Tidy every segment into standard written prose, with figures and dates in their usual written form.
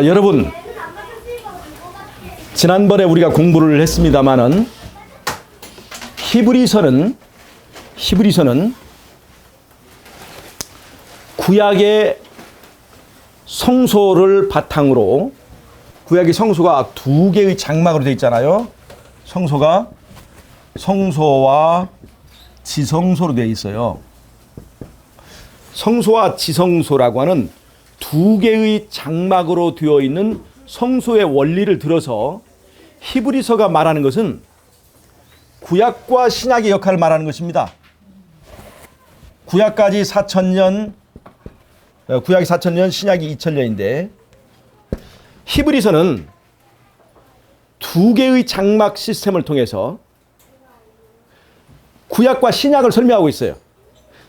여러분, 지난번에 우리가 공부를 했습니다마는 히브리서는 구약의 성소를 바탕으로, 구약의 성소가 두 개의 장막으로 되어 있잖아요. 성소와 지성소로 되어 있어요. 성소와 지성소라고 하는 두 개의 장막으로 되어 있는 성소의 원리를 들어서 히브리서가 말하는 것은 구약과 신약의 역할을 말하는 것입니다. 구약이 4,000년, 신약이 2,000년인데 히브리서는 두 개의 장막 시스템을 통해서 구약과 신약을 설명하고 있어요.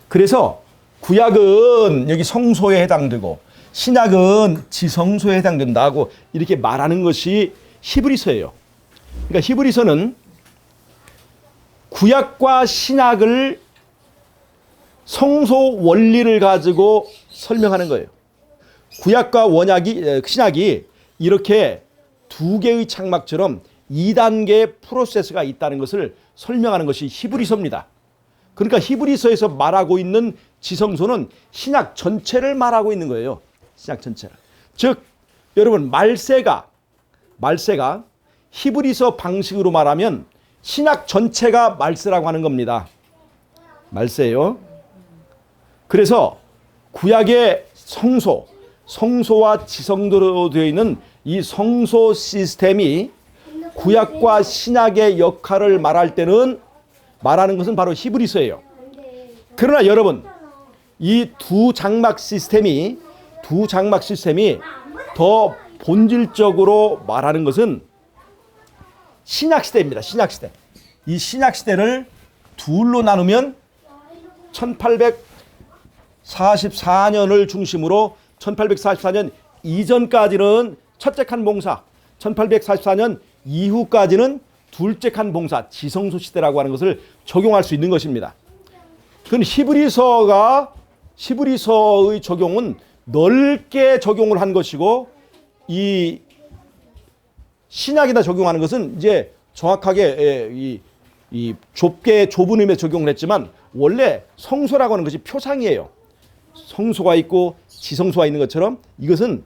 그래서 구약은 여기 성소에 해당되고 신약은 지성소에 해당된다고 이렇게 말하는 것이 히브리서예요. 그러니까 히브리서는 구약과 신약을 성소 원리를 가지고 설명하는 거예요. 구약과 신약이 이렇게 두 개의 장막처럼 2단계 프로세스가 있다는 것을 설명하는 것이 히브리서입니다. 그러니까 히브리서에서 말하고 있는 지성소는 신약 전체를 말하고 있는 거예요. 신약 전체를. 즉 여러분, 말세가 히브리서 방식으로 말하면 신약 전체가 말세라고 하는 겁니다. 말세예요. 그래서 구약의 성소와 지성도로 되어 있는 이 성소 시스템이 구약과 신약의 역할을 말하는 것은 바로 히브리서예요. 그러나 여러분, 이 두 장막 시스템이 더 본질적으로 말하는 것은 신약시대입니다. 신약시대. 이 신약시대를 둘로 나누면 1844년을 중심으로 1844년 이전까지는 첫째 칸 봉사, 1844년 이후까지는 둘째 칸 봉사, 지성소 시대라고 하는 것을 적용할 수 있는 것입니다. 그건 히브리서의 적용은 넓게 적용을 한 것이고, 이 신약에다 적용하는 것은 이제 정확하게 좁은 의미에 적용을 했지만, 원래 성소라고 하는 것이 표상이에요. 성소가 있고 지성소가 있는 것처럼 이것은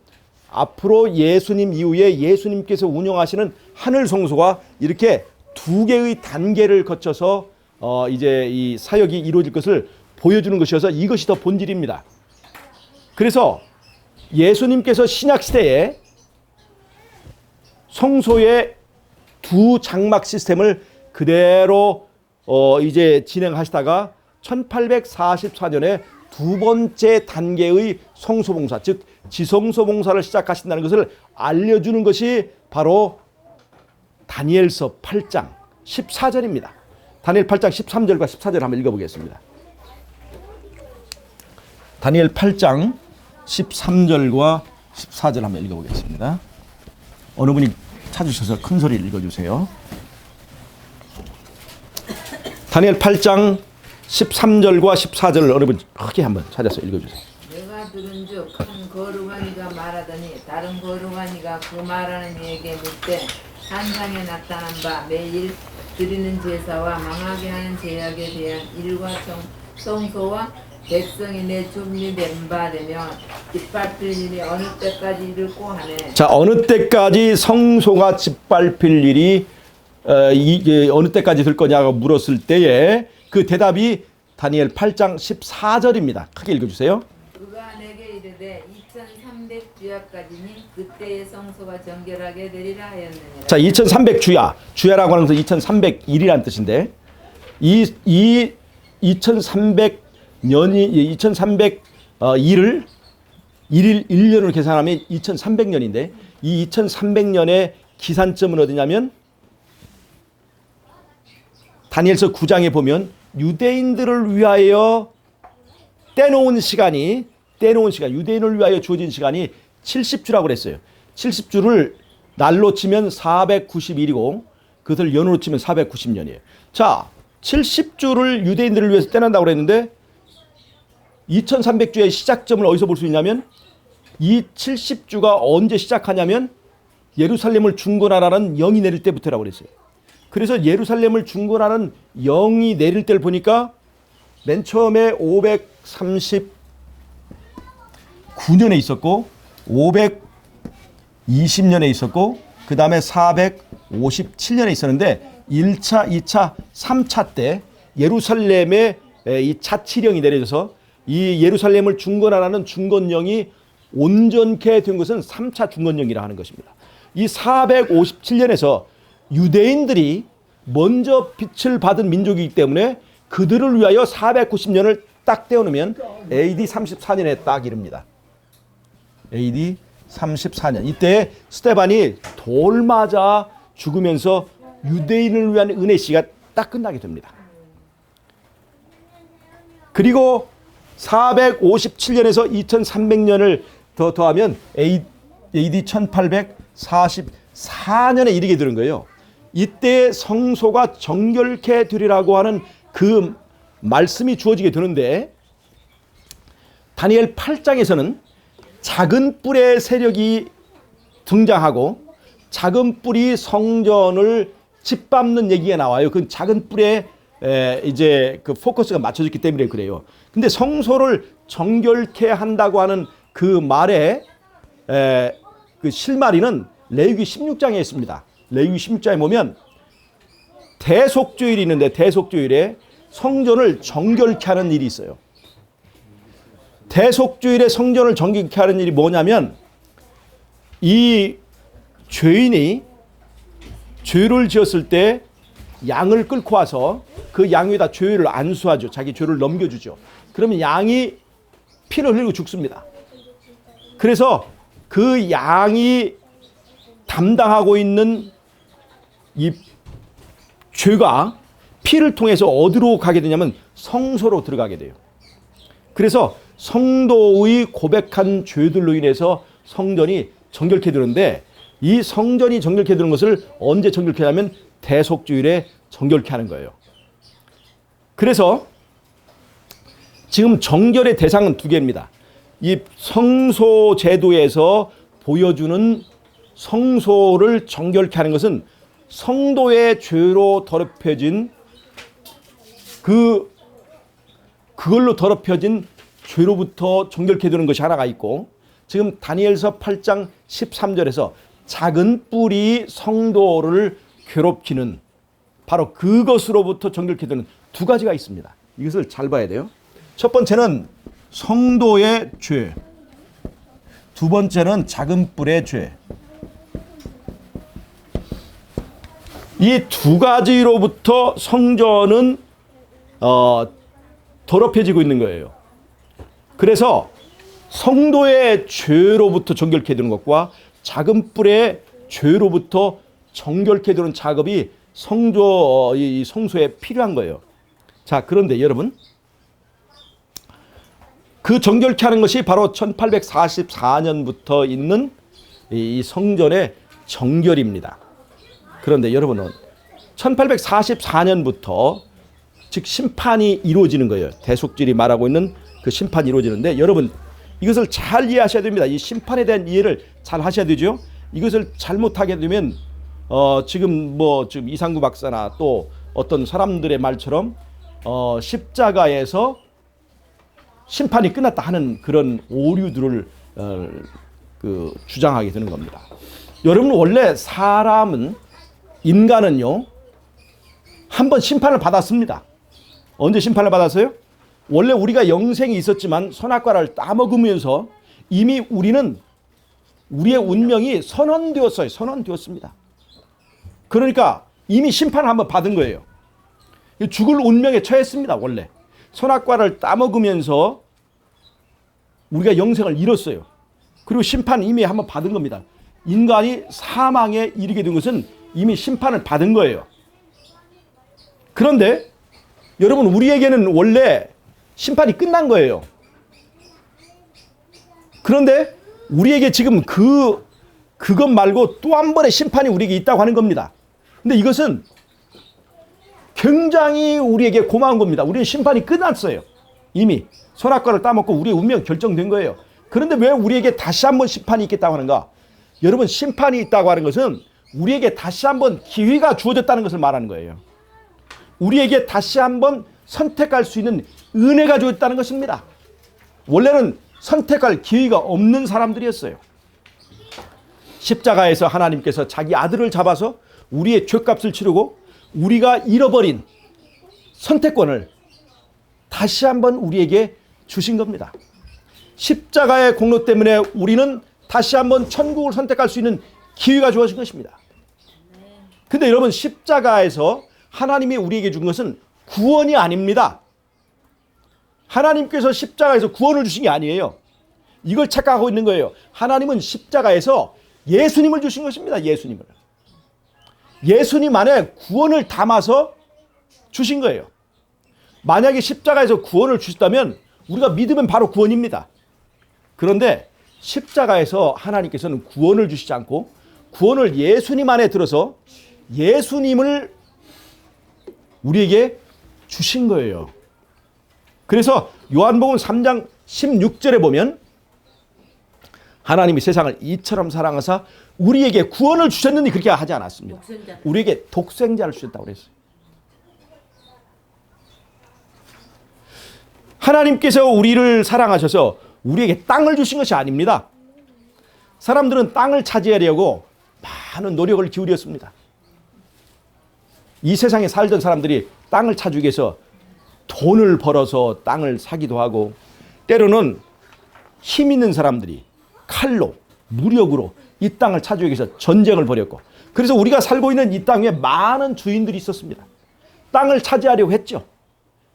앞으로 예수님 이후에 예수님께서 운영하시는 하늘 성소가 이렇게 두 개의 단계를 거쳐서 이제 이 사역이 이루어질 것을 보여주는 것이어서 이것이 더 본질입니다. 그래서 예수님께서 신약 시대에 성소의 두 장막 시스템을 그대로 이제 진행하시다가 1844년에 두 번째 단계의 성소봉사, 즉 지성소봉사를 시작하신다는 것을 알려주는 것이 바로 다니엘서 8장 14절입니다. 다니엘 8장 13절과 14절 한번 읽어보겠습니다. 다니엘 8장 13절과 14절 한번 읽어보겠습니다. 어느 분이 찾으셔서 큰 소리를 읽어주세요. 다니엘 8장 13절과 14절을 어느 분 크게 한번 찾아서 읽어주세요. 내가 들은즉 한 거룩한 이가 말하더니 다른 거룩한 이가 그 말하는 이에게 묻되 환상에 나타난 바 매일 드리는 제사와 망하게 하는 제약에 대한 일과 성소와 백성이 내 준비된 바 되면 짓밟힐 일이 어느 때까지 이르고 하네. 자, 어느 때까지 성소가 짓밟힐 일이 어느 때까지 될 거냐고 물었을 때에 그 대답이 다니엘 8장 14절입니다. 크게 읽어주세요. 그가 내게 이르되 2300주야까지니 그때의 성소가 정결하게 되리라 하였느니라. 자, 2300주야라고 하는 것은 2301이라는 뜻인데, 이 2300일을 1년으로 계산하면 2300년인데, 이 2300년의 기산점은 어디냐면 다니엘서 9장에 보면 유대인들을 위하여 떼놓은 시간이 유대인을 위하여 주어진 시간이 70주라고 그랬어요. 70주를 날로 치면 490일이고 그것을 연으로 치면 490년이에요. 자, 70주를 유대인들을 위해서 떼낸다고 그랬는데 2300주의 시작점을 어디서 볼 수 있냐면 이 70주가 언제 시작하냐면 예루살렘을 중건하라는 영이 내릴 때부터라고 그랬어요. 그래서 예루살렘을 중건하는 영이 내릴 때를 보니까 맨 처음에 539년에 있었고 520년에 있었고 그 다음에 457년에 있었는데 1차, 2차, 3차 때 예루살렘에 이 자치령이 내려져서 이 예루살렘을 중건하라는 중건령이 온전케 된 것은 3차 중건령이라 하는 것입니다. 이 457년에서 유대인들이 먼저 빛을 받은 민족이기 때문에 그들을 위하여 490년을 딱 떼어놓으면 AD 34년에 딱 이릅니다. AD 34년. 이때 스데반이 돌 맞아 죽으면서 유대인을 위한 은혜 시가 딱 끝나게 됩니다. 그리고 457년에서 2300년을 더하면 AD 1844년에 이르게 되는 거예요. 이때 성소가 정결케 되리라고 하는 그 말씀이 주어지게 되는데 다니엘 8장에서는 작은 뿔의 세력이 등장하고 작은 뿔이 성전을 짓밟는 얘기가 나와요. 그 작은 뿔에 이제 그 포커스가 맞춰졌기 때문에 그래요. 근데 성소를 정결케 한다고 하는 그 말에 그 실마리는 레위기 16장에 있습니다. 레위기 16장에 보면 대속죄일이 있는데 대속죄일에 성전을 정결케 하는 일이 있어요. 대속죄일에 성전을 정결케 하는 일이 뭐냐면 이 죄인이 죄를 지었을 때 양을 끌고 와서 그 양 위에다 죄를 안수하죠. 자기 죄를 넘겨주죠. 그러면 양이 피를 흘리고 죽습니다. 그래서 그 양이 담당하고 있는 이 죄가 피를 통해서 어디로 가게 되냐면 성소로 들어가게 돼요. 그래서 성도의 고백한 죄들로 인해서 성전이 정결케 되는데 이 성전이 정결케 되는 것을 언제 정결케 하냐면 대속주일에 정결케 하는 거예요. 그래서 지금 정결의 대상은 두 개입니다. 이 성소 제도에서 보여주는 성소를 정결케 하는 것은 성도의 죄로 더럽혀진 그걸로 더럽혀진 죄로부터 정결케 되는 것이 하나가 있고 지금 다니엘서 8장 13절에서 작은 뿔이 성도를 괴롭히는 바로 그것으로부터 정결케 되는 두 가지가 있습니다. 이것을 잘 봐야 돼요. 첫 번째는 성도의 죄, 두 번째는 작은 뿔의 죄. 이 두 가지로부터 성전은 더럽혀지고 있는 거예요. 그래서 성도의 죄로부터 정결케 되는 것과 작은 뿔의 죄로부터 정결케 되는 작업이 이 성소에 필요한 거예요. 자, 그런데 여러분, 그 정결케 하는 것이 바로 1844년부터 있는 이 성전의 정결입니다. 그런데 여러분은 1844년부터 즉 심판이 이루어지는 거예요. 대속죄일이 말하고 있는 그 심판이 이루어지는데 여러분 이것을 잘 이해하셔야 됩니다. 이 심판에 대한 이해를 잘 하셔야 되죠. 이것을 잘못하게 되면 지금 이상구 박사나 또 어떤 사람들의 말처럼 십자가에서 심판이 끝났다 하는 그런 오류들을 주장하게 되는 겁니다. 여러분 원래 인간은요 한 번 심판을 받았습니다. 언제 심판을 받았어요? 원래 우리가 영생이 있었지만 선악과를 따먹으면서 이미 우리의 운명이 선언되었습니다. 그러니까 이미 심판을 한번 받은 거예요. 죽을 운명에 처했습니다. 원래 선악과를 따먹으면서 우리가 영생을 잃었어요. 그리고 심판 이미 한번 받은 겁니다. 인간이 사망에 이르게 된 것은 이미 심판을 받은 거예요. 그런데 여러분 우리에게는 원래 심판이 끝난 거예요. 그런데 우리에게 지금 그것 말고 또 한 번의 심판이 우리에게 있다고 하는 겁니다. 근데 이것은 굉장히 우리에게 고마운 겁니다. 우리의 심판이 끝났어요. 이미 선악과를 따먹고 우리의 운명이 결정된 거예요. 그런데 왜 우리에게 다시 한번 심판이 있겠다고 하는가? 여러분, 심판이 있다고 하는 것은 우리에게 다시 한번 기회가 주어졌다는 것을 말하는 거예요. 우리에게 다시 한번 선택할 수 있는 은혜가 주어졌다는 것입니다. 원래는 선택할 기회가 없는 사람들이었어요. 십자가에서 하나님께서 자기 아들을 잡아서 우리의 죄값을 치르고 우리가 잃어버린 선택권을 다시 한번 우리에게 주신 겁니다. 십자가의 공로 때문에 우리는 다시 한번 천국을 선택할 수 있는 기회가 주어진 것입니다. 근데 여러분, 십자가에서 하나님이 우리에게 준 것은 구원이 아닙니다. 하나님께서 십자가에서 구원을 주신 게 아니에요. 이걸 착각하고 있는 거예요. 하나님은 십자가에서 예수님을 주신 것입니다. 예수님을. 예수님 안에 구원을 담아서 주신 거예요. 만약에 십자가에서 구원을 주셨다면 우리가 믿으면 바로 구원입니다. 그런데 십자가에서 하나님께서는 구원을 주시지 않고 구원을 예수님 안에 들어서 예수님을 우리에게 주신 거예요. 그래서 요한복음 3장 16절에 보면 하나님이 세상을 이처럼 사랑하사 우리에게 구원을 주셨는데 그렇게 하지 않았습니다. 우리에게 독생자를 주셨다고 그랬어요. 하나님께서 우리를 사랑하셔서 우리에게 땅을 주신 것이 아닙니다. 사람들은 땅을 차지하려고 많은 노력을 기울였습니다. 이 세상에 살던 사람들이 땅을 차지하기 위해서 돈을 벌어서 땅을 사기도 하고, 때로는 힘 있는 사람들이 칼로, 무력으로 이 땅을 차지하기 위해서 전쟁을 벌였고, 그래서 우리가 살고 있는 이 땅에 많은 주인들이 있었습니다. 땅을 차지하려고 했죠.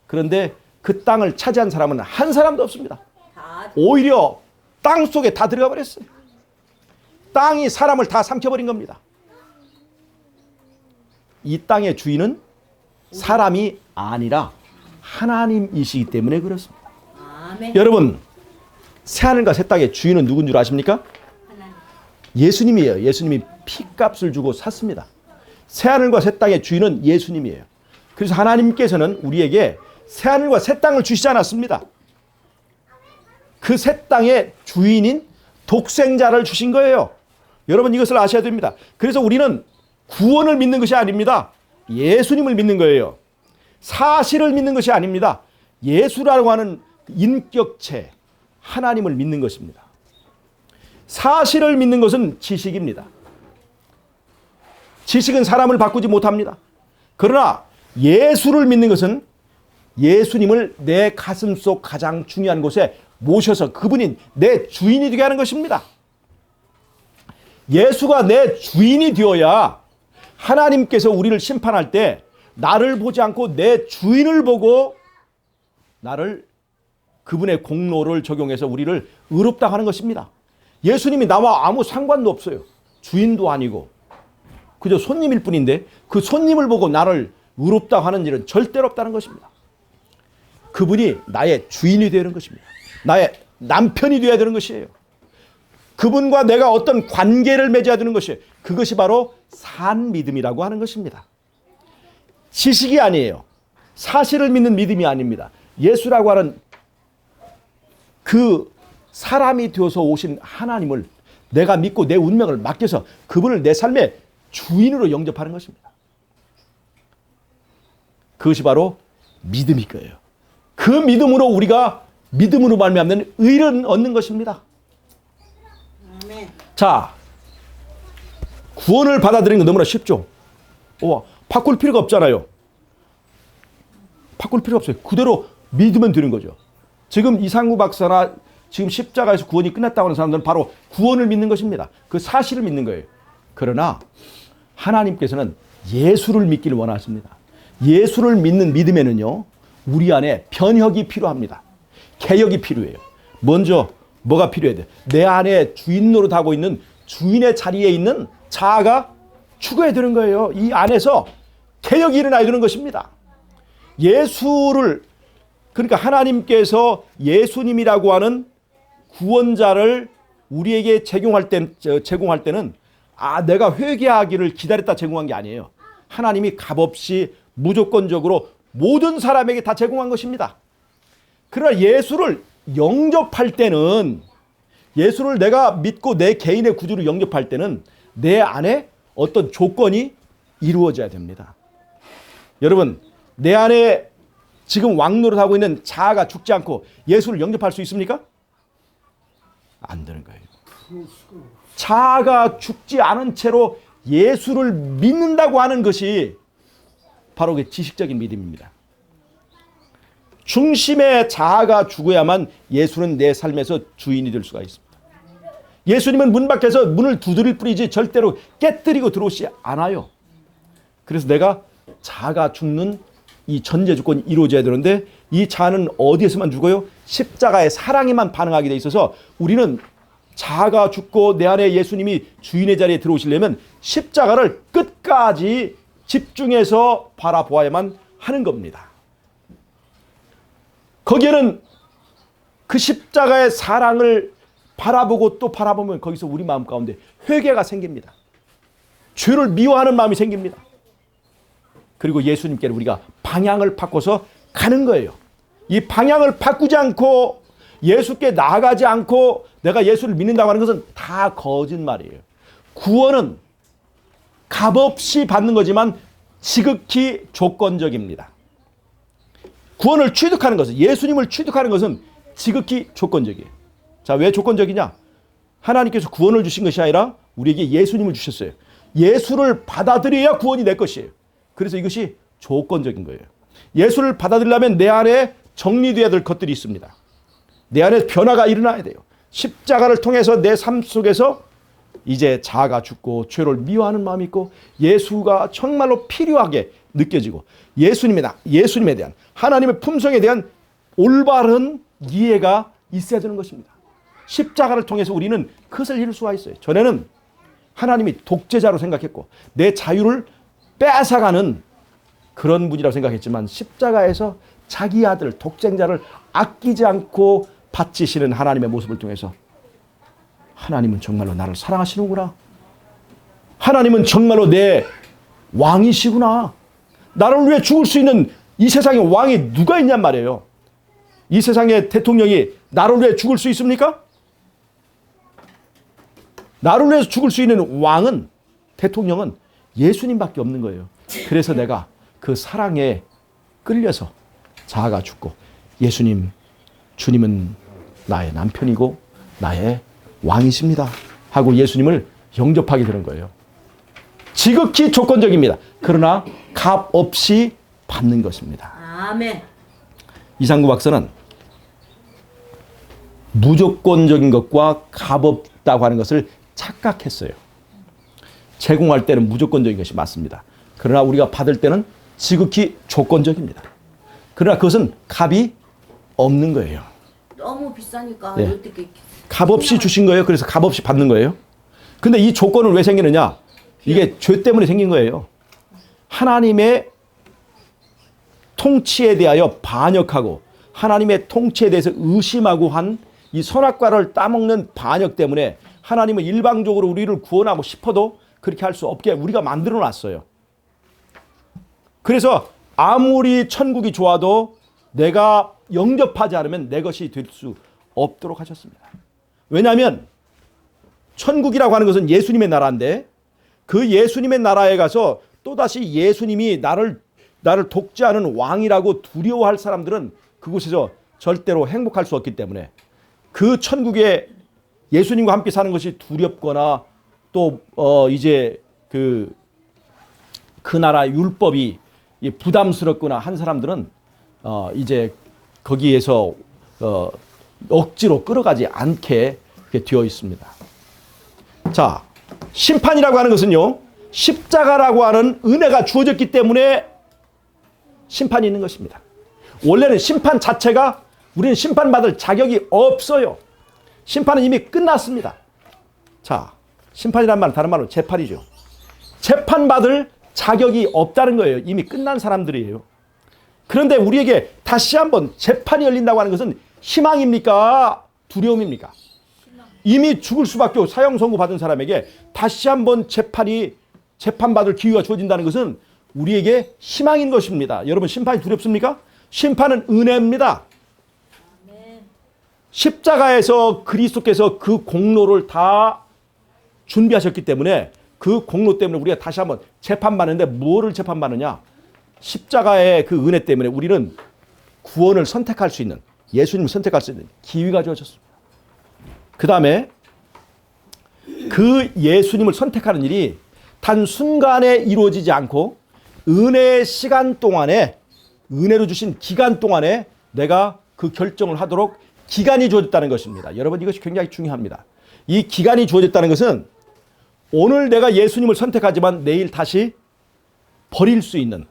그런데 그 땅을 차지한 사람은 한 사람도 없습니다. 오히려 땅 속에 다 들어가 버렸어요. 땅이 사람을 다 삼켜버린 겁니다. 이 땅의 주인은 사람이 아니라 하나님이시기 때문에 그렇습니다. 아멘. 여러분, 새하늘과 새 땅의 주인은 누군 줄 아십니까? 하나님. 예수님이에요. 예수님이 피값을 주고 샀습니다. 새하늘과 새 땅의 주인은 예수님이에요. 그래서 하나님께서는 우리에게 새하늘과 새 땅을 주시지 않았습니다. 그 새 땅의 주인인 독생자를 주신 거예요. 여러분, 이것을 아셔야 됩니다. 그래서 우리는 구원을 믿는 것이 아닙니다. 예수님을 믿는 거예요. 사실을 믿는 것이 아닙니다. 예수라고 하는 인격체, 하나님을 믿는 것입니다. 사실을 믿는 것은 지식입니다. 지식은 사람을 바꾸지 못합니다. 그러나 예수를 믿는 것은 예수님을 내 가슴속 가장 중요한 곳에 모셔서 그분이 내 주인이 되게 하는 것입니다. 예수가 내 주인이 되어야 하나님께서 우리를 심판할 때 나를 보지 않고 내 주인을 보고 나를, 그분의 공로를 적용해서 우리를 의롭다 하는 것입니다. 예수님이 나와 아무 상관도 없어요. 주인도 아니고 그저 손님일 뿐인데 그 손님을 보고 나를 의롭다 하는 일은 절대로 없다는 것입니다. 그분이 나의 주인이 되는 것입니다. 나의 남편이 되어야 되는 것이에요. 그분과 내가 어떤 관계를 맺어야 되는 것이에요. 그것이 바로 산 믿음이라고 하는 것입니다. 지식이 아니에요. 사실을 믿는 믿음이 아닙니다. 예수라고 하는 그 사람이 되어서 오신 하나님을 내가 믿고 내 운명을 맡겨서 그분을 내 삶의 주인으로 영접하는 것입니다. 그것이 바로 믿음일 거예요. 그 믿음으로 우리가 믿음으로 말미암는 의를 얻는 것입니다. 아멘. 자, 구원을 받아들이는 건 너무나 쉽죠. 바꿀 필요가 없잖아요. 바꿀 필요가 없어요. 그대로 믿으면 되는 거죠. 지금 이상구 박사나 지금 십자가에서 구원이 끝났다고 하는 사람들은 바로 구원을 믿는 것입니다. 그 사실을 믿는 거예요. 그러나 하나님께서는 예수를 믿기를 원하십니다. 예수를 믿는 믿음에는요, 우리 안에 변혁이 필요합니다. 개혁이 필요해요. 먼저 뭐가 필요해야 돼? 내 안에 주인 노릇하고 있는 주인의 자리에 있는 자아가 죽어야 되는 거예요. 이 안에서 개혁이 일어나야 되는 것입니다. 예수를, 그러니까 하나님께서 예수님이라고 하는 구원자를 우리에게 제공할 때는 내가 회개하기를 기다렸다 제공한 게 아니에요. 하나님이 값없이 무조건적으로 모든 사람에게 다 제공한 것입니다. 그러나 예수를 영접할 때는 예수를 내가 믿고 내 개인의 구주로 영접할 때는 내 안에 어떤 조건이 이루어져야 됩니다. 여러분, 내 안에 지금 왕노릇하고 있는 자아가 죽지 않고 예수를 영접할 수 있습니까? 안 되는 거예요. 자아가 죽지 않은 채로 예수를 믿는다고 하는 것이 바로 그 지식적인 믿음입니다. 중심의 자아가 죽어야만 예수는 내 삶에서 주인이 될 수가 있습니다. 예수님은 문 밖에서 문을 두드릴 뿐이지 절대로 깨뜨리고 들어오지 않아요. 그래서 내가 자아가 죽는 이 전제 조건이 이루어져야 되는데 이 자아는 어디에서만 죽어요? 십자가의 사랑에만 반응하게 돼 있어서 우리는 자아가 죽고 내 안에 예수님이 주인의 자리에 들어오시려면 십자가를 끝까지 집중해서 바라보아야만 하는 겁니다. 거기에는 그 십자가의 사랑을 바라보고 또 바라보면 거기서 우리 마음 가운데 회개가 생깁니다. 죄를 미워하는 마음이 생깁니다. 그리고 예수님께는 우리가 방향을 바꿔서 가는 거예요. 이 방향을 바꾸지 않고 예수께 나아가지 않고 내가 예수를 믿는다고 하는 것은 다 거짓말이에요. 구원은 값없이 받는 거지만 지극히 조건적입니다. 구원을 취득하는 것은, 예수님을 취득하는 것은 지극히 조건적이에요. 자, 왜 조건적이냐? 하나님께서 구원을 주신 것이 아니라 우리에게 예수님을 주셨어요. 예수를 받아들여야 구원이 내 것이에요. 그래서 이것이 조건적인 거예요. 예수를 받아들이려면 내 안에 정리되어야 될 것들이 있습니다. 내 안에 변화가 일어나야 돼요. 십자가를 통해서 내 삶 속에서 이제 자아가 죽고 죄를 미워하는 마음이 있고 예수가 정말로 필요하게 느껴지고 예수님에 대한 하나님의 품성에 대한 올바른 이해가 있어야 되는 것입니다. 십자가를 통해서 우리는 그것을 이룰 수가 있어요. 전에는 하나님이 독재자로 생각했고 내 자유를 뺏어가는 그런 분이라고 생각했지만 십자가에서 자기 아들 독생자를 아끼지 않고 바치시는 하나님의 모습을 통해서 하나님은 정말로 나를 사랑하시는구나. 하나님은 정말로 내 왕이시구나. 나를 위해 죽을 수 있는 이 세상에 왕이 누가 있냔 말이에요. 이 세상의 대통령이 나를 위해 죽을 수 있습니까? 나를 위해서 죽을 수 있는 왕은, 대통령은 예수님밖에 없는 거예요. 그래서 내가 그 사랑에 끌려서 자아가 죽고 주님은 나의 남편이고 나의 왕이십니다 하고 예수님을 영접하게 되는 거예요. 지극히 조건적입니다. 그러나 값 없이 받는 것입니다. 아멘. 이상구 박사는 무조건적인 것과 값 없다고 하는 것을 착각했어요. 제공할 때는 무조건적인 것이 맞습니다. 그러나 우리가 받을 때는 지극히 조건적입니다. 그러나 그것은 값이 없는 거예요. 너무 비싸니까 네. 어떻게 값 없이 주신 거예요. 그래서 값 없이 받는 거예요. 근데 이 조건은 왜 생기느냐? 이게 죄 때문에 생긴 거예요. 하나님의 통치에 대하여 반역하고 하나님의 통치에 대해서 의심하고 한 이 선악과를 따먹는 반역 때문에 하나님은 일방적으로 우리를 구원하고 싶어도 그렇게 할 수 없게 우리가 만들어 놨어요. 그래서 아무리 천국이 좋아도 내가 영접하지 않으면 내 것이 될 수 없도록 하셨습니다. 왜냐하면 천국이라고 하는 것은 예수님의 나라인데 그 예수님의 나라에 가서 또다시 예수님이 나를 독재하는 왕이라고 두려워할 사람들은 그곳에서 절대로 행복할 수 없기 때문에 그 천국에 예수님과 함께 사는 것이 두렵거나 또 이제 그 나라의 율법이 부담스럽거나 한 사람들은 이제 거기에서 억지로 끌어가지 않게 되어 있습니다. 자, 심판이라고 하는 것은요, 십자가라고 하는 은혜가 주어졌기 때문에 심판이 있는 것입니다. 원래는 심판 자체가 우리는 심판받을 자격이 없어요. 심판은 이미 끝났습니다. 자, 심판이란 말은 다른 말로 재판이죠. 재판받을 자격이 없다는 거예요. 이미 끝난 사람들이에요. 그런데 우리에게 다시 한번 재판이 열린다고 하는 것은 희망입니까? 두려움입니까? 이미 죽을 수밖에 없고 사형 선고 받은 사람에게 다시 한번 재판받을 기회가 주어진다는 것은 우리에게 희망인 것입니다. 여러분, 심판이 두렵습니까? 심판은 은혜입니다. 십자가에서 그리스도께서 그 공로를 다 준비하셨기 때문에 그 공로 때문에 우리가 다시 한번 재판받는데 뭐를 재판받느냐? 십자가의 그 은혜 때문에 우리는 구원을 선택할 수 있는, 예수님을 선택할 수 있는 기회가 주어졌습니다. 그 다음에 그 예수님을 선택하는 일이 단 순간에 이루어지지 않고 은혜의 시간 동안에, 은혜로 주신 기간 동안에 내가 그 결정을 하도록 기간이 주어졌다는 것입니다. 여러분, 이것이 굉장히 중요합니다. 이 기간이 주어졌다는 것은 오늘 내가 예수님을 선택하지만 내일 다시 버릴 수 있는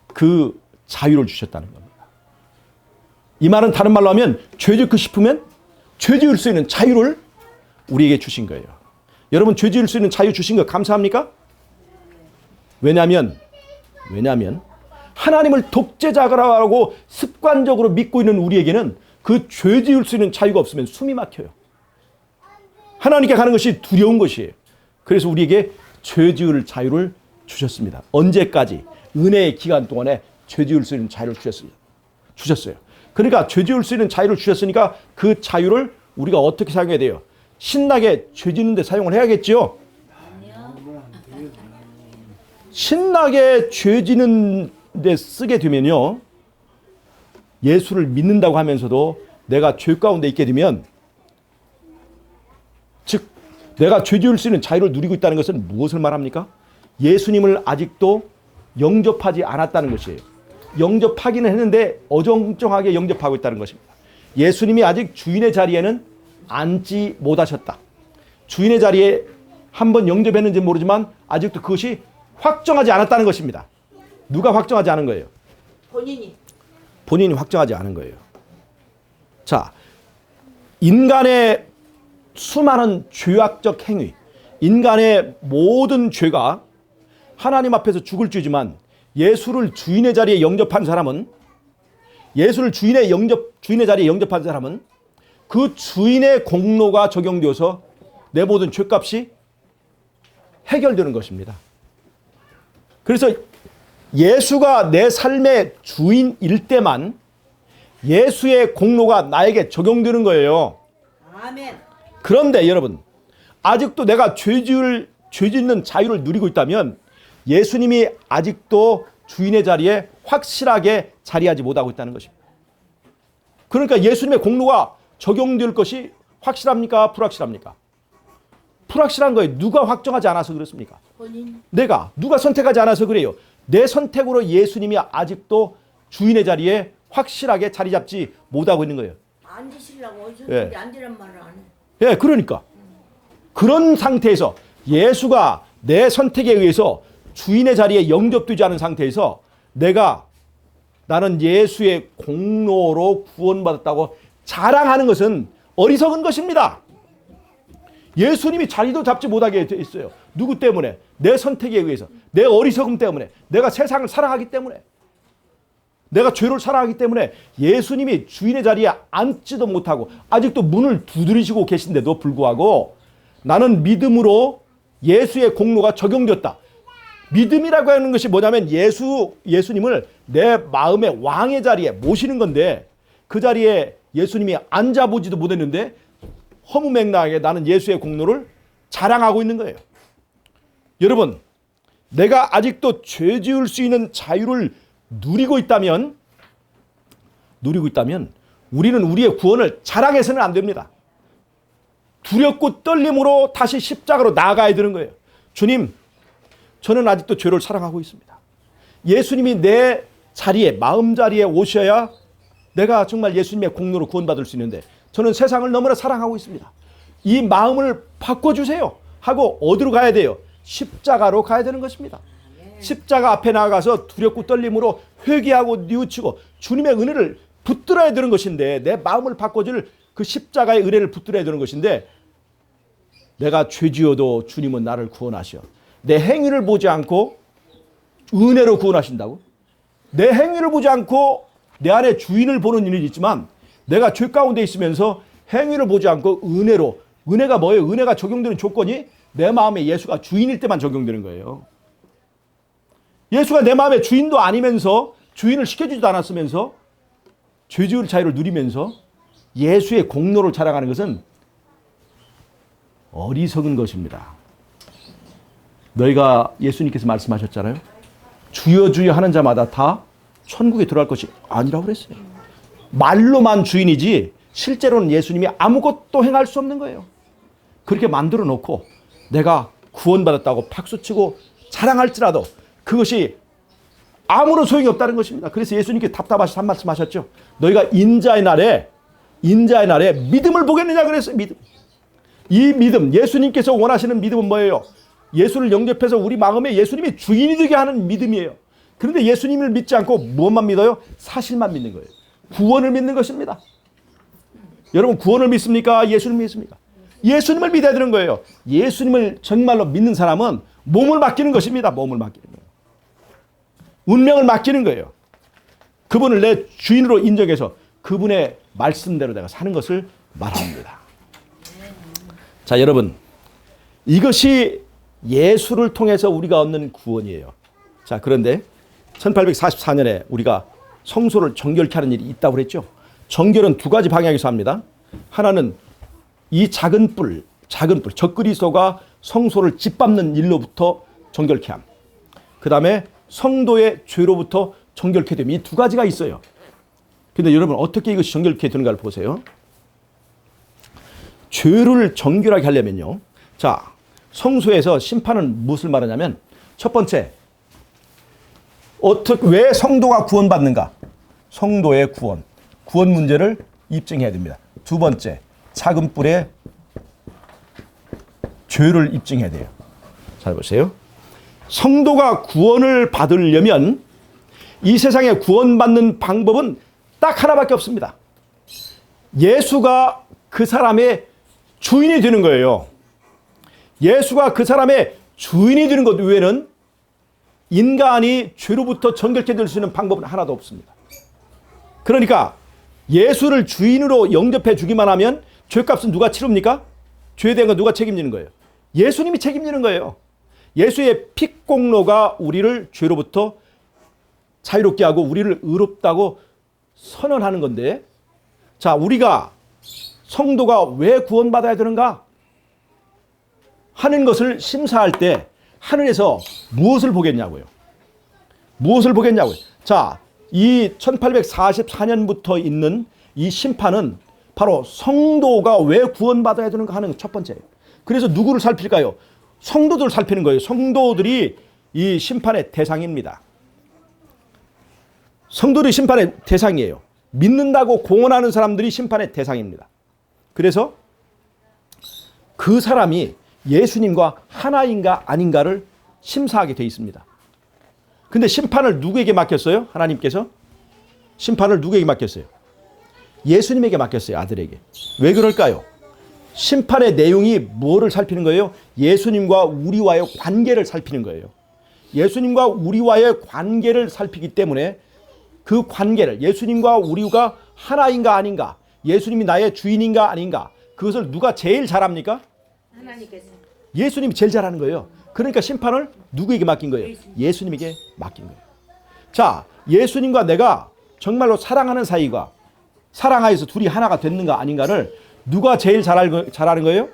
그 자유를 주셨다는 겁니다. 이 말은 다른 말로 하면 죄 짓고 싶으면 죄 지을 수 있는 자유를 우리에게 주신 거예요. 여러분, 죄 지을 수 있는 자유 주신 거 감사합니까? 왜냐하면 하나님을 독재자라고 습관적으로 믿고 있는 우리에게는 그 죄 지을 수 있는 자유가 없으면 숨이 막혀요. 하나님께 가는 것이 두려운 것이에요. 그래서 우리에게 죄 지을 자유를 주셨습니다. 언제까지? 은혜의 기간 동안에 죄 지을 수 있는 자유를 주셨어요. 그러니까 죄 지을 수 있는 자유를 주셨으니까 그 자유를 우리가 어떻게 사용해야 돼요? 신나게 죄 짓는 데 사용을 해야겠죠? 신나게 죄 짓는 데 쓰게 되면요, 예수를 믿는다고 하면서도 내가 죄 가운데 있게 되면, 즉 내가 죄 지을 수 있는 자유를 누리고 있다는 것은 무엇을 말합니까? 예수님을 아직도 영접하지 않았다는 것이에요. 영접하기는 했는데 어정쩡하게 영접하고 있다는 것입니다. 예수님이 아직 주인의 자리에는 앉지 못하셨다. 주인의 자리에 한번 영접했는지 모르지만 아직도 그것이 확정하지 않았다는 것입니다. 누가 확정하지 않은 거예요? 본인이 확정하지 않은 거예요. 자, 인간의 수많은 죄악적 행위, 인간의 모든 죄가 하나님 앞에서 죽을 죄지만 예수를 주인의 자리에 영접한 사람은, 예수를 주인의 자리에 영접한 사람은 그 주인의 공로가 적용되어서 내 모든 죄값이 해결되는 것입니다. 그래서 예수가 내 삶의 주인일 때만 예수의 공로가 나에게 적용되는 거예요. 아멘. 그런데 여러분, 아직도 내가 죄 짓는 자유를 누리고 있다면 예수님이 아직도 주인의 자리에 확실하게 자리하지 못하고 있다는 것입니다. 그러니까 예수님의 공로가 적용될 것이 확실합니까? 불확실합니까? 불확실한 거예요. 누가 확정하지 않아서 그렇습니까? 누가 선택하지 않아서 그래요. 내 선택으로 예수님이 아직도 주인의 자리에 확실하게 자리 잡지 못하고 있는 거예요. 앉으시려고 예. 앉으란 말을 안 해. 예, 그러니까 그런 상태에서 예수가 내 선택에 의해서 주인의 자리에 영접되지 않은 상태에서 나는 예수의 공로로 구원받았다고 자랑하는 것은 어리석은 것입니다. 예수님이 자리도 잡지 못하게 있어요. 누구 때문에? 내 선택에 의해서, 내 어리석음 때문에, 내가 세상을 사랑하기 때문에, 내가 죄를 사랑하기 때문에 예수님이 주인의 자리에 앉지도 못하고 아직도 문을 두드리시고 계신데도 불구하고 나는 믿음으로 예수의 공로가 적용되었다. 믿음이라고 하는 것이 뭐냐면 예수님을 내 마음의 왕의 자리에 모시는 건데 그 자리에 예수님이 앉아보지도 못했는데 허무맹랑하게 나는 예수의 공로를 자랑하고 있는 거예요. 여러분, 내가 아직도 죄 지을 수 있는 자유를 누리고 있다면 우리는 우리의 구원을 자랑해서는 안 됩니다. 두렵고 떨림으로 다시 십자가로 나아가야 되는 거예요. 주님, 저는 아직도 죄를 사랑하고 있습니다. 예수님이 내 자리에, 마음 자리에 오셔야 내가 정말 예수님의 공로로 구원받을 수 있는데 저는 세상을 너무나 사랑하고 있습니다. 이 마음을 바꿔주세요 하고 어디로 가야 돼요? 십자가로 가야 되는 것입니다. 십자가 앞에 나가서 두렵고 떨림으로 회개하고 뉘우치고 주님의 은혜를 붙들어야 되는 것인데, 내 마음을 바꿔줄 그 십자가의 은혜를 붙들어야 되는 것인데, 내가 죄지어도 주님은 나를 구원하셔. 내 행위를 보지 않고 은혜로 구원하신다고? 내 행위를 보지 않고 내 안에 주인을 보는 일이 있지만 내가 죄 가운데 있으면서 행위를 보지 않고 은혜로, 은혜가 뭐예요? 은혜가 적용되는 조건이 내 마음에 예수가 주인일 때만 적용되는 거예요. 예수가 내 마음의 주인도 아니면서, 주인을 시켜주지도 않았으면서 죄 지을 자유를 누리면서 예수의 공로를 자랑하는 것은 어리석은 것입니다. 너희가 예수님께서 말씀하셨잖아요. 주여 주여 하는 자마다 다 천국에 들어갈 것이 아니라고 그랬어요. 말로만 주인이지 실제로는 예수님이 아무것도 행할 수 없는 거예요. 그렇게 만들어 놓고 내가 구원받았다고 박수치고 자랑할지라도 그것이 아무런 소용이 없다는 것입니다. 그래서 예수님께 답답하셔서 한 말씀 하셨죠. 너희가 인자의 날에 믿음을 보겠느냐 그랬어요. 믿음. 이 믿음, 예수님께서 원하시는 믿음은 뭐예요? 예수를 영접해서 우리 마음에 예수님이 주인이 되게 하는 믿음이에요. 그런데 예수님을 믿지 않고 무엇만 믿어요? 사실만 믿는 거예요. 구원을 믿는 것입니다. 여러분 구원을 믿습니까? 예수를 믿습니까? 예수님을 믿어야 되는 거예요. 예수님을 정말로 믿는 사람은 몸을 맡기는 것입니다. 몸을 맡기는 거예요. 운명을 맡기는 거예요. 그분을 내 주인으로 인정해서 그분의 말씀대로 내가 사는 것을 말합니다. 자, 여러분, 이것이 예수를 통해서 우리가 얻는 구원이에요. 자, 그런데 1844년에 우리가 성소를 정결케 하는 일이 있다고 그랬죠. 정결은 두 가지 방향에서 합니다. 하나는 이 작은 뿔, 적그리스도가 성소를 짓밟는 일로부터 정결케 함. 그 다음에 성도의 죄로부터 정결케 됨. 이 두 가지가 있어요. 근데 여러분 어떻게 이것이 정결케 되는가를 보세요. 죄를 정결하게 하려면요. 자, 성소에서 심판은 무엇을 말하냐면 첫 번째, 왜 성도가 구원받는가? 성도의 구원 문제를 입증해야 됩니다. 두 번째, 작은 뿔의 죄를 입증해야 돼요. 잘 보세요. 성도가 구원을 받으려면 이 세상에 구원받는 방법은 딱 하나밖에 없습니다. 예수가 그 사람의 주인이 되는 거예요. 예수가 그 사람의 주인이 되는 것 외에는 인간이 죄로부터 정결케 될 수 있는 방법은 하나도 없습니다. 그러니까 예수를 주인으로 영접해 주기만 하면 죄값은 누가 치릅니까? 죄에 대한 건 누가 책임지는 거예요? 예수님이 책임지는 거예요. 예수의 피공로가 우리를 죄로부터 자유롭게 하고 우리를 의롭다고 선언하는 건데, 자, 우리가 성도가 왜 구원받아야 되는가 하는 것을 심사할 때 하늘에서 무엇을 보겠냐고요. 무엇을 보겠냐고요. 자, 이 1844년부터 있는 이 심판은 바로 성도가 왜 구원받아야 되는가 하는 첫 번째예요. 그래서 누구를 살필까요? 성도들을 살피는 거예요. 성도들이 이 심판의 대상입니다. 성도들이 심판의 대상이에요. 믿는다고 공언하는 사람들이 심판의 대상입니다. 그래서 그 사람이 예수님과 하나인가 아닌가를 심사하게 되어 있습니다. 근데 심판을 누구에게 맡겼어요? 하나님께서 심판을 누구에게 맡겼어요? 예수님에게 맡겼어요. 아들에게. 왜 그럴까요? 심판의 내용이 뭐를 살피는 거예요? 예수님과 우리와의 관계를 살피는 거예요. 예수님과 우리와의 관계를 살피기 때문에 그 관계를, 예수님과 우리가 하나인가 아닌가, 예수님이 나의 주인인가 아닌가, 그것을 누가 제일 잘합니까? 하나님께서. 예수님이 제일 잘하는 거예요. 그러니까 심판을 누구에게 맡긴 거예요? 예수님에게 맡긴 거예요. 자, 예수님과 내가 정말로 사랑하는 사이가, 사랑하여서 둘이 하나가 됐는가 아닌가를 누가 제일 잘하는 거예요?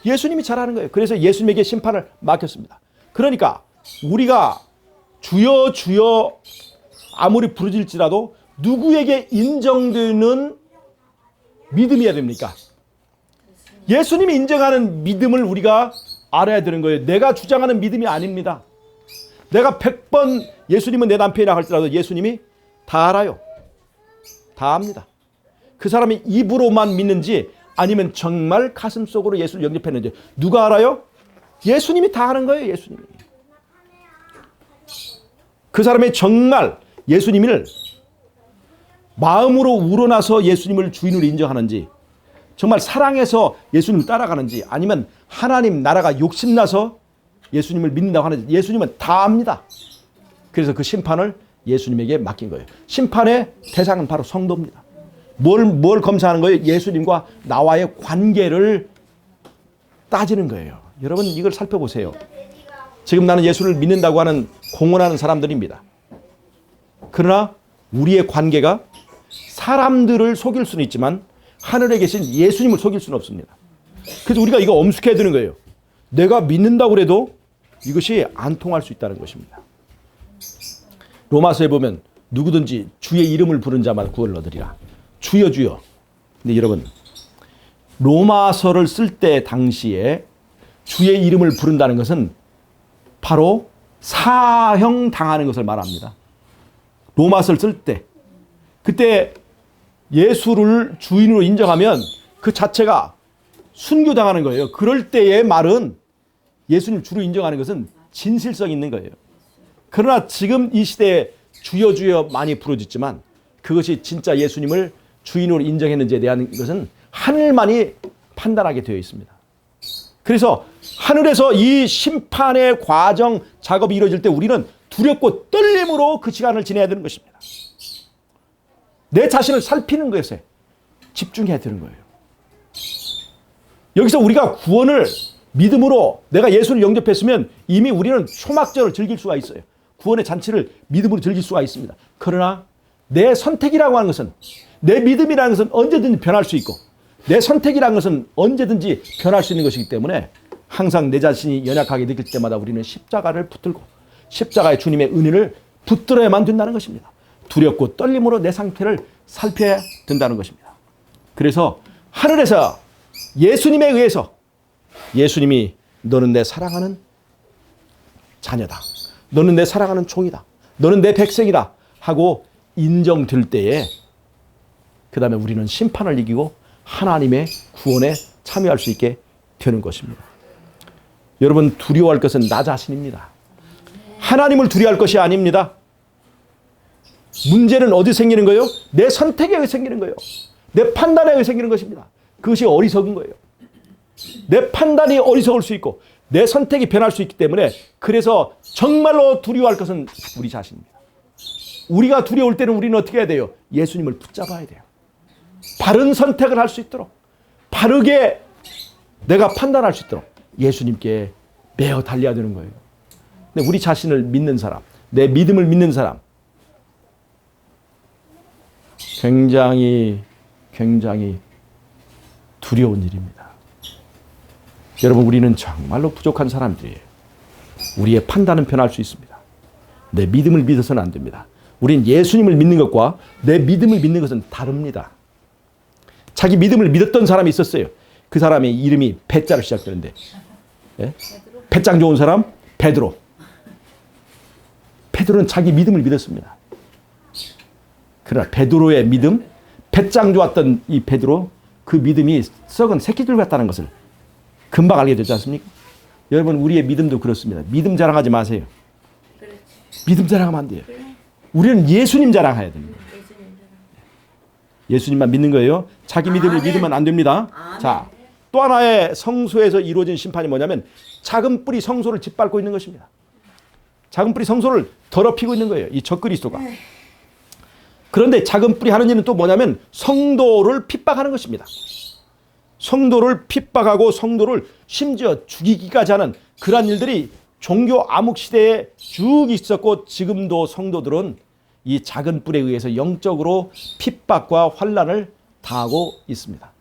예수님이 잘하는 거예요. 그래서 예수님에게 심판을 맡겼습니다. 그러니까 우리가 주여 주여 아무리 부르질지라도 누구에게 인정되는 믿음이어야 됩니까? 예수님이 인정하는 믿음을 우리가 알아야 되는 거예요. 내가 주장하는 믿음이 아닙니다. 내가 100번 예수님은 내 남편이라 할지라도 예수님이 다 알아요. 다 압니다. 그 사람이 입으로만 믿는지 아니면 정말 가슴속으로 예수를 영접했는지 누가 알아요? 예수님이 다 아는 거예요. 예수님이. 그 사람이 정말 예수님을 마음으로 우러나서 예수님을 주인으로 인정하는지, 정말 사랑해서 예수님을 따라가는지, 아니면 하나님 나라가 욕심나서 예수님을 믿는다고 하는지 예수님은 다 압니다. 그래서 그 심판을 예수님에게 맡긴 거예요. 심판의 대상은 바로 성도입니다. 뭘 검사하는 거예요? 예수님과 나와의 관계를 따지는 거예요. 여러분 이걸 살펴보세요. 지금 나는 예수를 믿는다고 하는 공언하는 사람들입니다. 그러나 우리의 관계가 사람들을 속일 수는 있지만 하늘에 계신 예수님을 속일 수는 없습니다. 그래서 우리가 이거 엄숙해야 되는 거예요. 내가 믿는다고 해도 이것이 안 통할 수 있다는 것입니다. 로마서에 보면 누구든지 주의 이름을 부른 자마다 구원을 얻으리라. 주여 주여. 근데 여러분, 로마서를 쓸 때 당시에 주의 이름을 부른다는 것은 바로 사형 당하는 것을 말합니다. 로마서를 쓸 때 그때 예수를 주인으로 인정하면 그 자체가 순교당하는 거예요. 그럴 때의 말은 예수님 주로 인정하는 것은 진실성 있는 거예요. 그러나 지금 이 시대에 주여 주여 많이 부르짖지만 그것이 진짜 예수님을 주인으로 인정했는지에 대한 것은 하늘만이 판단하게 되어 있습니다. 그래서 하늘에서 이 심판의 과정 작업이 이루어질 때 우리는 두렵고 떨림으로 그 시간을 지내야 되는 것입니다. 내 자신을 살피는 것에 집중해야 되는 거예요. 여기서 우리가 구원을 믿음으로 내가 예수를 영접했으면 이미 우리는 초막절을 즐길 수가 있어요. 구원의 잔치를 믿음으로 즐길 수가 있습니다. 그러나 내 선택이라고 하는 것은, 내 믿음이라는 것은 언제든지 변할 수 있고 내 선택이라는 것은 언제든지 변할 수 있는 것이기 때문에 항상 내 자신이 연약하게 느낄 때마다 우리는 십자가를 붙들고 십자가의 주님의 은혜를 붙들어야만 된다는 것입니다. 두렵고 떨림으로 내 상태를 살펴야 된다는 것입니다. 그래서 하늘에서 예수님에 의해서 예수님이 너는 내 사랑하는 자녀다. 너는 내 사랑하는 종이다. 너는 내 백성이다 하고 인정될 때에 그 다음에 우리는 심판을 이기고 하나님의 구원에 참여할 수 있게 되는 것입니다. 여러분, 두려워할 것은 나 자신입니다. 하나님을 두려워할 것이 아닙니다. 문제는 어디 생기는 거예요? 내 선택에 의해 생기는 거예요. 내 판단에 의해 생기는 것입니다. 그것이 어리석은 거예요. 내 판단이 어리석을 수 있고 내 선택이 변할 수 있기 때문에 그래서 정말로 두려워할 것은 우리 자신입니다. 우리가 두려울 때는 우리는 어떻게 해야 돼요? 예수님을 붙잡아야 돼요. 바른 선택을 할 수 있도록, 바르게 내가 판단할 수 있도록 예수님께 매어 달려야 되는 거예요. 근데 우리 자신을 믿는 사람, 내 믿음을 믿는 사람, 굉장히 두려운 일입니다. 여러분, 우리는 정말로 부족한 사람들이에요. 우리의 판단은 변할 수 있습니다. 내 믿음을 믿어서는 안 됩니다. 우린 예수님을 믿는 것과 내 믿음을 믿는 것은 다릅니다. 자기 믿음을 믿었던 사람이 있었어요. 그 사람의 이름이 배자로 시작되는데, 예? 배짱 좋은 사람 베드로. 베드로는 자기 믿음을 믿었습니다. 그러나 베드로의 믿음, 배짱 좋았던 이 베드로, 그 믿음이 썩은 새끼들 같다는 것을 금방 알게 되지 않습니까? 여러분, 우리의 믿음도 그렇습니다. 믿음 자랑하지 마세요. 믿음 자랑하면 안 돼요. 우리는 예수님 자랑해야 됩니다. 예수님만 믿는 거예요. 자기 믿음을 믿으면 안 됩니다. 자, 또 하나의 성소에서 이루어진 심판이 뭐냐면 작은 뿔이 성소를 짓밟고 있는 것입니다. 작은 뿔이 성소를 더럽히고 있는 거예요. 이 적그리스도가. 그런데 작은 뿔이 하는 일은 또 뭐냐면 성도를 핍박하는 것입니다. 성도를 핍박하고 성도를 심지어 죽이기까지 하는 그러한 일들이 종교 암흑 시대에 쭉 있었고, 지금도 성도들은 이 작은 뿔에 의해서 영적으로 핍박과 환난을 당하고 있습니다.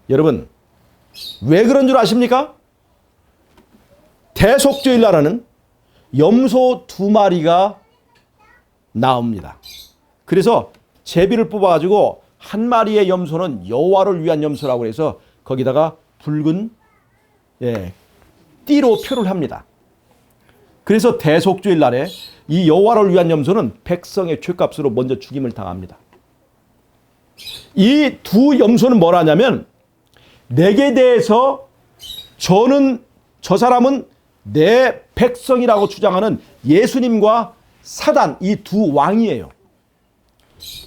여러분, 왜 그런 줄 아십니까? 대속죄일 날에는 염소 2마리가 나옵니다. 그래서 제비를 뽑아가지고 한 마리의 염소는 여호와를 위한 염소라고 해서 거기다가 붉은 띠로 표를 합니다. 그래서 대속죄일 날에 이 여호와를 위한 염소는 백성의 죄값으로 먼저 죽임을 당합니다. 이 두 염소는 뭘 하냐면 내게 대해서 저 사람은 내 백성이라고 주장하는 예수님과 사단, 이 두 왕이에요.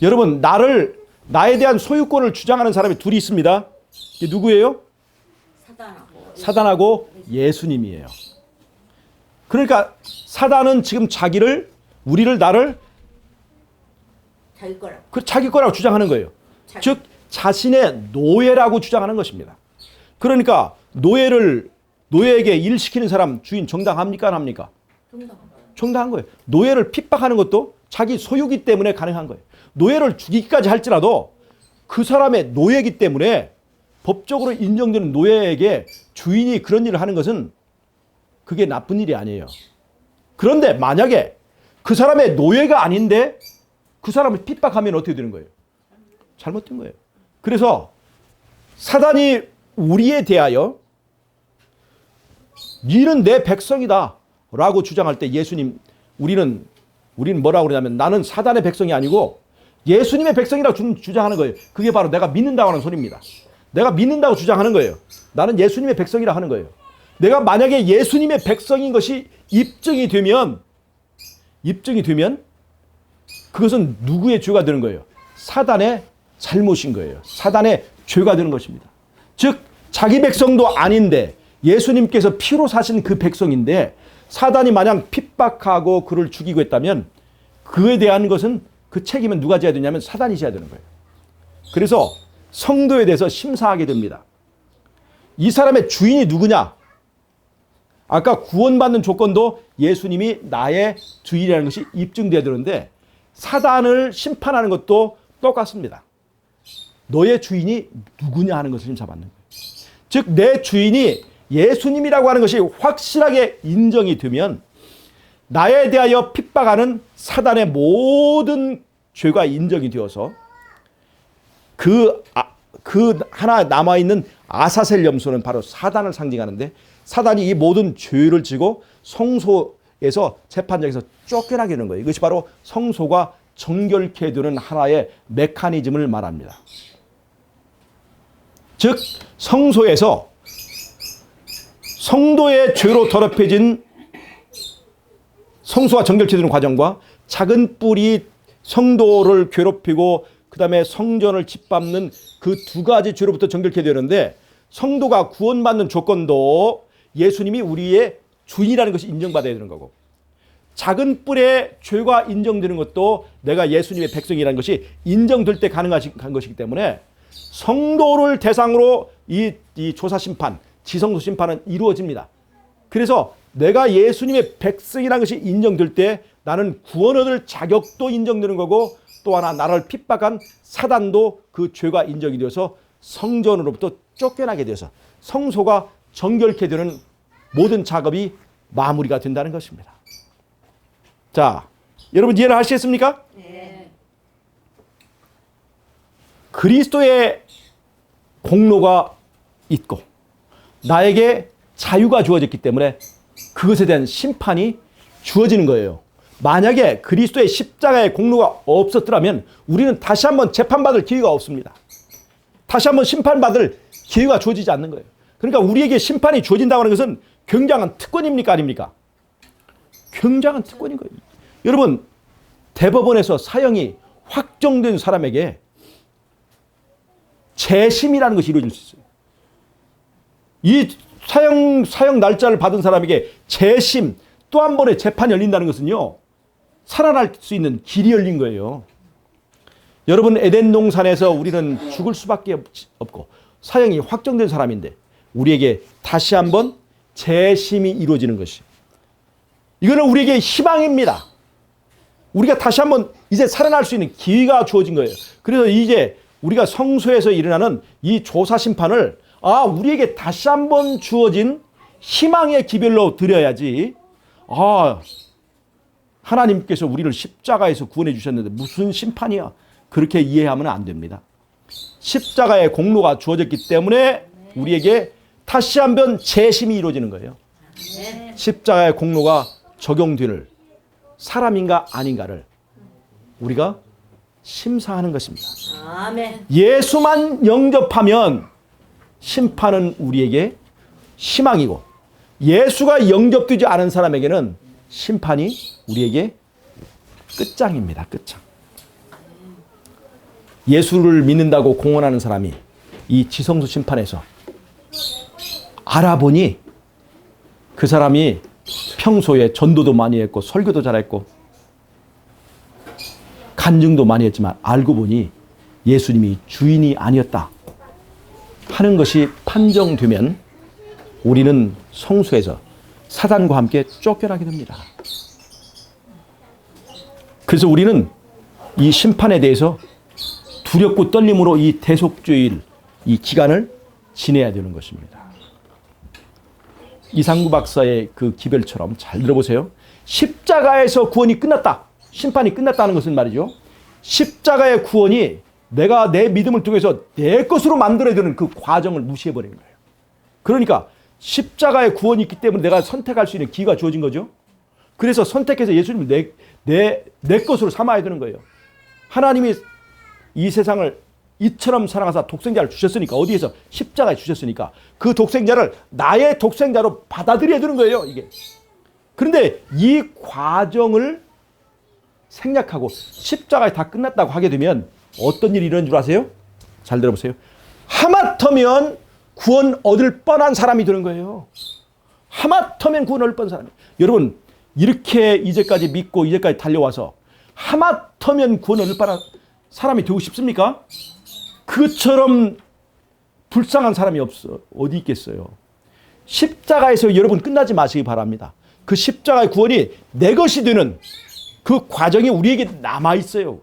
여러분, 나에 대한 소유권을 주장하는 사람이 둘이 있습니다. 이게 누구예요? 사단하고 예수님이에요. 그러니까 사단은 지금 나를 자기 거라고 주장하는 거예요. 즉 자신의 노예라고 주장하는 것입니다. 그러니까 노예에게 일 시키는 사람 주인 정당합니까? 안 합니까? 정당한 거예요. 노예를 핍박하는 것도 자기 소유기 때문에 가능한 거예요. 노예를 죽이기까지 할지라도 그 사람의 노예이기 때문에 법적으로 인정되는 노예에게 주인이 그런 일을 하는 것은 그게 나쁜 일이 아니에요. 그런데 만약에 그 사람의 노예가 아닌데 그 사람을 핍박하면 어떻게 되는 거예요? 잘못된 거예요. 그래서 사단이 우리에 대하여 너는 내 백성이다 라고 주장할 때 예수님, 우리는 뭐라고 그러냐면 나는 사단의 백성이 아니고 예수님의 백성이라고 주장하는 거예요. 그게 바로 내가 믿는다고 하는 소리입니다. 내가 믿는다고 주장하는 거예요. 나는 예수님의 백성이라 하는 거예요. 내가 만약에 예수님의 백성인 것이 입증이 되면 그것은 누구의 죄가 되는 거예요? 사단의 잘못인 거예요. 사단의 죄가 되는 것입니다. 즉 자기 백성도 아닌데 예수님께서 피로 사신 그 백성인데 사단이 마냥 핍박하고 그를 죽이고 했다면 그에 대한 것은 그 책임은 누가 져야 되냐면 사단이 져야 되는 거예요. 그래서 성도에 대해서 심사하게 됩니다. 이 사람의 주인이 누구냐? 아까 구원받는 조건도 예수님이 나의 주인이라는 것이 입증돼야 되는데 사단을 심판하는 것도 똑같습니다. 너의 주인이 누구냐 하는 것을 심사받는 거예요. 즉 내 주인이 예수님이라고 하는 것이 확실하게 인정이 되면 나에 대하여 핍박하는 사단의 모든 죄가 인정이 되어서 그 하나 남아있는 아사셀 염소는 바로 사단을 상징하는데 사단이 이 모든 죄를 지고 성소에서 재판장에서 쫓겨나게 되는 거예요. 이것이 바로 성소가 정결케 되는 하나의 메커니즘을 말합니다. 즉 성소에서 성도의 죄로 더럽혀진 성소가 정결케 되는 과정과 작은 뿔이 성도를 괴롭히고 그 다음에 성전을 짓밟는 그 두 가지 죄로부터 정결케 되는데 성도가 구원받는 조건도 예수님이 우리의 주인이라는 것이 인정받아야 되는 거고 작은 뿔의 죄가 인정되는 것도 내가 예수님의 백성이라는 것이 인정될 때 가능한 것이기 때문에 성도를 대상으로 이 조사 심판, 지성소 심판은 이루어집니다. 그래서 내가 예수님의 백성이라는 것이 인정될 때 나는 구원 얻을 자격도 인정되는 거고 또 하나 나를 핍박한 사단도 그 죄가 인정이 되어서 성전으로부터 쫓겨나게 되어서 성소가 정결케 되는 모든 작업이 마무리가 된다는 것입니다. 자, 여러분 이해를 하시겠습니까? 네. 그리스도의 공로가 있고 나에게 자유가 주어졌기 때문에 그것에 대한 심판이 주어지는 거예요. 만약에 그리스도의 십자가의 공로가 없었더라면 우리는 다시 한번 재판받을 기회가 없습니다. 다시 한번 심판받을 기회가 주어지지 않는 거예요. 그러니까 우리에게 심판이 주어진다고 하는 것은 굉장한 특권입니까? 아닙니까? 굉장한 특권인 거예요. 여러분 대법원에서 사형이 확정된 사람에게 재심이라는 것이 이루어질 수 있어요. 이 사형 날짜를 받은 사람에게 재심 또 한 번의 재판이 열린다는 것은요. 살아날 수 있는 길이 열린 거예요. 여러분 에덴 동산에서 우리는 죽을 수밖에 없고 사형이 확정된 사람인데 우리에게 다시 한번 재심이 이루어지는 것이 이거는 우리에게 희망입니다. 우리가 다시 한번 이제 살아날 수 있는 기회가 주어진 거예요. 그래서 이제 우리가 성소에서 일어나는 이 조사 심판을 우리에게 다시 한번 주어진 희망의 기별로 드려야지 하나님께서 우리를 십자가에서 구원해 주셨는데 무슨 심판이야? 그렇게 이해하면 안 됩니다. 십자가의 공로가 주어졌기 때문에 우리에게 다시 한번 재심이 이루어지는 거예요. 십자가의 공로가 적용될 사람인가 아닌가를 우리가 심사하는 것입니다. 아멘. 예수만 영접하면 심판은 우리에게 희망이고 예수가 영접되지 않은 사람에게는 심판이 우리에게 끝장입니다. 끝장. 예수를 믿는다고 공언하는 사람이 이 지성소 심판에서 알아보니 그 사람이 평소에 전도도 많이 했고 설교도 잘했고 간증도 많이 했지만 알고 보니 예수님이 주인이 아니었다 하는 것이 판정되면 우리는 성소에서 사단과 함께 쫓겨나게 됩니다. 그래서 우리는 이 심판에 대해서 두렵고 떨림으로 이 대속주일 이 기간을 지내야 되는 것입니다. 이상구 박사의 그 기별처럼 잘 들어보세요. 십자가에서 구원이 끝났다. 심판이 끝났다는 것은 말이죠. 십자가의 구원이 내가 내 믿음을 통해서 내 것으로 만들어야 되는 그 과정을 무시해버리는 거예요. 그러니까 십자가의 구원이 있기 때문에 내가 선택할 수 있는 기회가 주어진 거죠. 그래서 선택해서 예수님을 내 것으로 삼아야 되는 거예요. 하나님이 이 세상을 이처럼 사랑하사 독생자를 주셨으니까, 어디에서? 십자가에 주셨으니까 그 독생자를 나의 독생자로 받아들여야 되는 거예요, 이게. 그런데 이 과정을 생략하고 십자가에 다 끝났다고 하게 되면 어떤 일이 일어나는 줄 아세요? 잘 들어보세요. 하마터면 구원 얻을 뻔한 사람이 되는 거예요. 하마터면 구원 얻을 뻔한 사람이. 여러분, 이렇게 이제까지 믿고 이제까지 달려와서 하마터면 구원 얻을 뻔한 사람이 되고 싶습니까? 그처럼 불쌍한 사람이 어디 있겠어요. 십자가에서 여러분 끝나지 마시기 바랍니다. 그 십자가의 구원이 내 것이 되는 그 과정이 우리에게 남아있어요.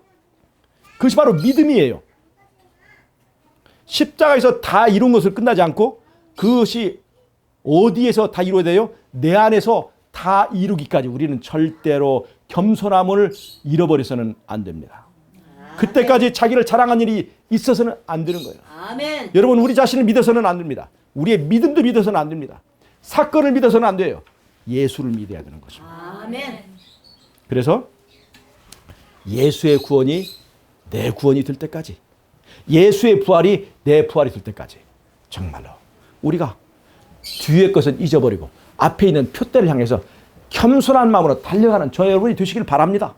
그것이 바로 믿음이에요. 십자가에서 다 이룬 것을 끝나지 않고 그것이 어디에서 다 이루어야 돼요? 내 안에서 다 이루기까지 우리는 절대로 겸손함을 잃어버려서는 안 됩니다. 그때까지 자기를 자랑한 일이 있어서는 안 되는 거예요. 아멘. 여러분, 우리 자신을 믿어서는 안 됩니다. 우리의 믿음도 믿어서는 안 됩니다. 사건을 믿어서는 안 돼요. 예수를 믿어야 되는 것입니다. 아멘. 그래서 예수의 구원이 내 구원이 될 때까지, 예수의 부활이 내 부활이 될 때까지 정말로 우리가 뒤의 것은 잊어버리고 앞에 있는 표대를 향해서 겸손한 마음으로 달려가는 저 여러분이 되시길 바랍니다.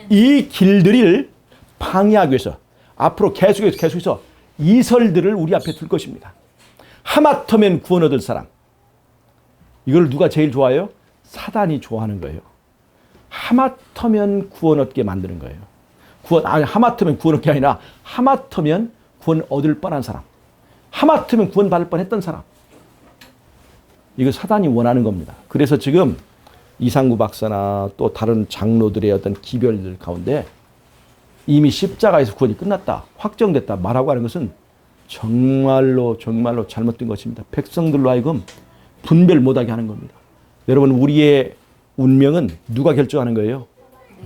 이 길들을 방해하기 위해서 앞으로 계속해서 이설들을 우리 앞에 둘 것입니다. 하마터면 구원 얻을 사람. 이걸 누가 제일 좋아해요? 사단이 좋아하는 거예요. 하마터면 구원 얻게 만드는 거예요. 하마터면 구원 얻게 아니라 하마터면 구원 얻을 뻔한 사람. 하마터면 구원 받을 뻔했던 사람. 이거 사단이 원하는 겁니다. 그래서 지금 이상구 박사나 또 다른 장로들의 어떤 기별들 가운데 이미 십자가에서 구원이 끝났다, 확정됐다 말하고 하는 것은 정말로 잘못된 것입니다. 백성들로 하여금 분별 못하게 하는 겁니다. 여러분, 우리의 운명은 누가 결정하는 거예요?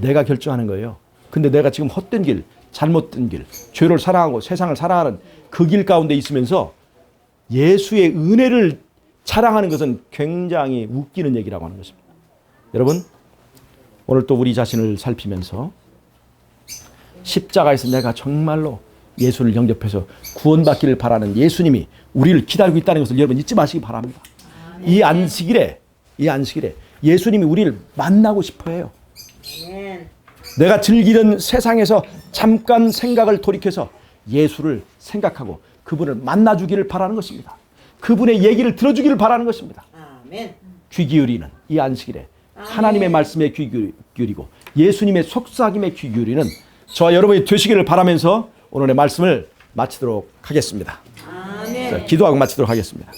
내가 결정하는 거예요. 근데 내가 지금 헛된 길, 잘못된 길, 죄를 사랑하고 세상을 사랑하는 그 길 가운데 있으면서 예수의 은혜를 자랑하는 것은 굉장히 웃기는 얘기라고 하는 것입니다. 여러분, 오늘 또 우리 자신을 살피면서 십자가에서 내가 정말로 예수를 영접해서 구원받기를 바라는 예수님이 우리를 기다리고 있다는 것을 여러분 잊지 마시기 바랍니다. 이 안식일에 예수님이 우리를 만나고 싶어 해요. 내가 즐기는 세상에서 잠깐 생각을 돌이켜서 예수를 생각하고 그분을 만나주기를 바라는 것입니다. 그분의 얘기를 들어주기를 바라는 것입니다. 아멘. 귀 기울이는 이 안식일에 하나님의 말씀에 귀 기울이고 예수님의 속삭임에 귀 기울이는 저와 여러분이 되시기를 바라면서 오늘의 말씀을 마치도록 하겠습니다. 아멘. 자, 기도하고 마치도록 하겠습니다.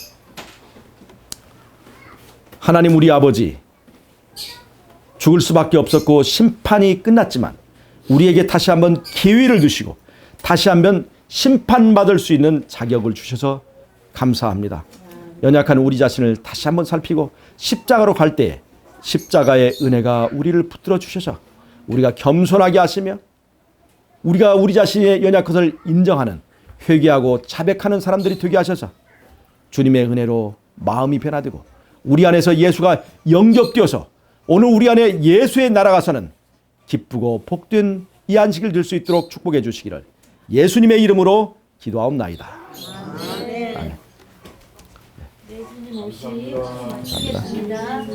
하나님 우리 아버지, 죽을 수밖에 없었고 심판이 끝났지만 우리에게 다시 한번 기회를 주시고 다시 한번 심판받을 수 있는 자격을 주셔서 감사합니다. 연약한 우리 자신을 다시 한번 살피고 십자가로 갈 때에 십자가의 은혜가 우리를 붙들어 주셔서 우리가 겸손하게 하시며 우리가 우리 자신의 연약함을 인정하는 회개하고 자백하는 사람들이 되게 하셔서 주님의 은혜로 마음이 변화되고 우리 안에서 예수가 영접되어서 오늘 우리 안에 예수의 나라가 서는 기쁘고 복된 이 안식을 들 수 있도록 축복해 주시기를 예수님의 이름으로 기도하옵나이다. 아멘. 예수님 오시. 감사합니다.